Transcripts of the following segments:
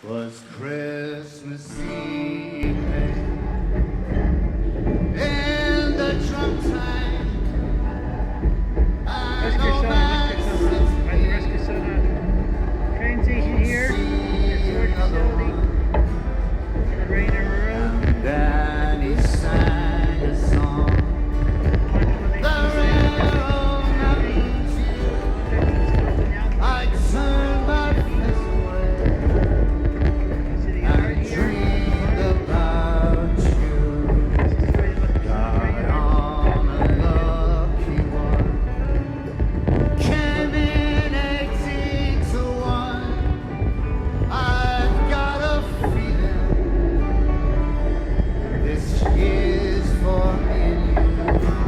Was Christmas Eve in the drum time. Rescue Soda train station here at storage facility in the Rainer Road. Then he sang a song. The railroad mountains. I turned my face away and dreamed about you. Got on a lucky one. Came in 18 to 1. I've got a feeling this year's for me and you.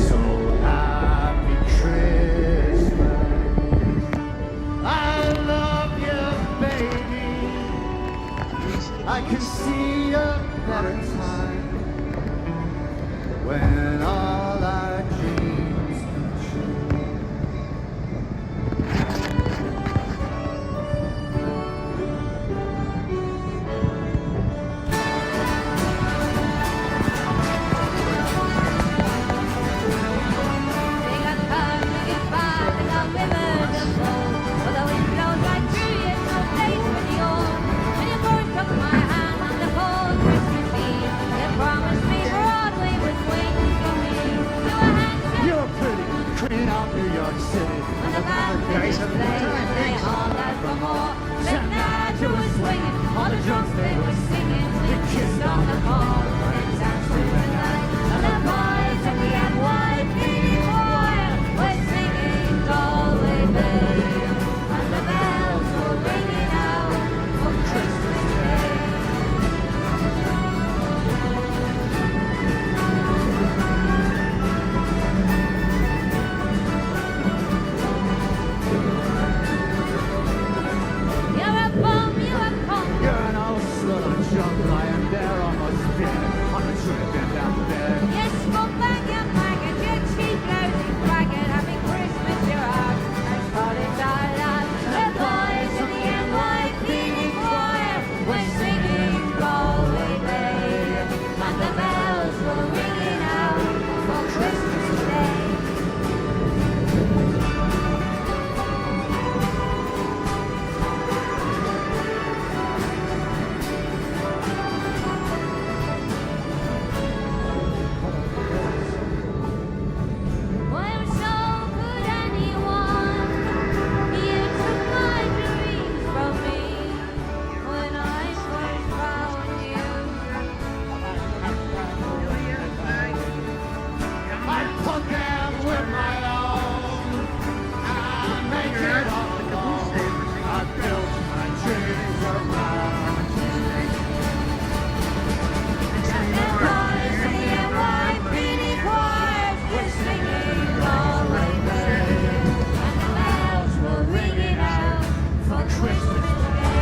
So happy Christmas. I love you, baby. I can see a better time when all our dreams come true. They got cars, they get by, they got rivers of gold. But the wind blows right through you, no place for the old. When you first took my hand on the cold Christmas Eve, you promised me Broadway was waiting for me. You were handsome You're pretty, queen of New York City. on the balcony play, and they hauled out for more. But now you were swinging, all the drums they were singing. We kissed on the hall, and danced through the night. And the boys in the NYPD choir were singing Galway Bay. And the bells were ringing out for Christmas Day. You're a bum, you're a punk. You're an old slut on a junk lying there almost dead. On a trip and down the bed. You scumbag, you maggot, you cheap, lousy faggot. Happy Christmas, you're out. Nice holidays, all out. The boys in the NYPD choir were singing Galway Bay. And the bells were ringing out for Christmas Day. I'm so good, anyone. You took my dreams from me when I first found you. I put them with my own. I make it all alone. I built my dreams around The boys in the NYPD choirs were singing Galway Bay, and the bells were ringing out for Christmas Day.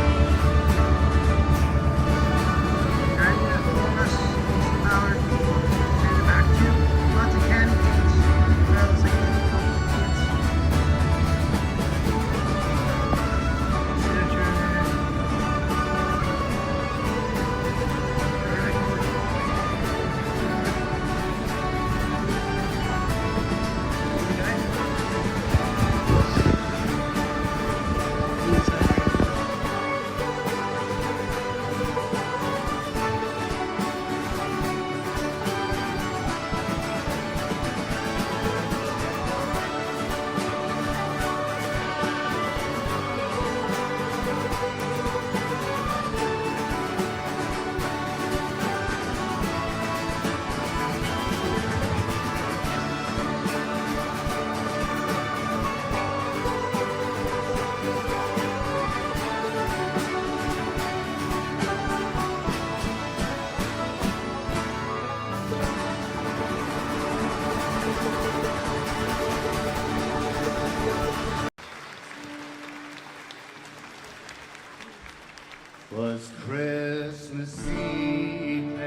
Was Christmas Eve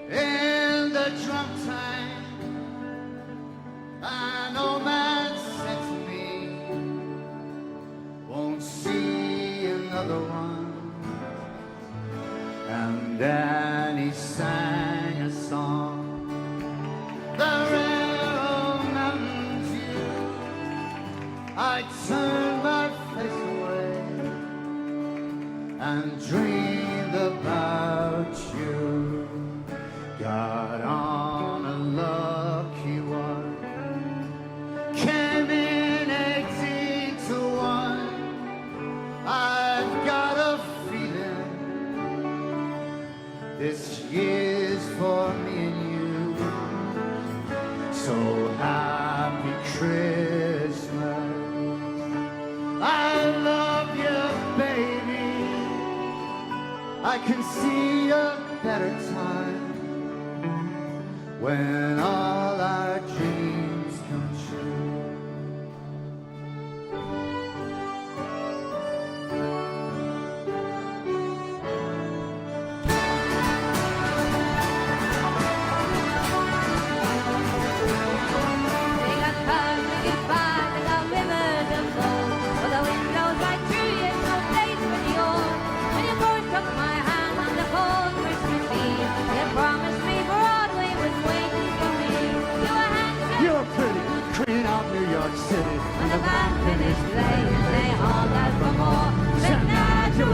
in the drum time. An old man said to me, won't see I turned my face away and dreamed about you. Got on a lucky one, came in 18 to 1. I've got a feeling this year's for me and you. So happy Christmas. I love you, baby. I can see a better time when all our dreams come true. They got cars, they get by, they got rivers of gold. For the windows right through you, no place for the old. When you first took my hand on the cold Christmas Eve, you promised me Broadway was waiting for me. You were handsome. You were pretty, queen of New York City. When the band finished playing, they hauled out for more. Said, "Nah, to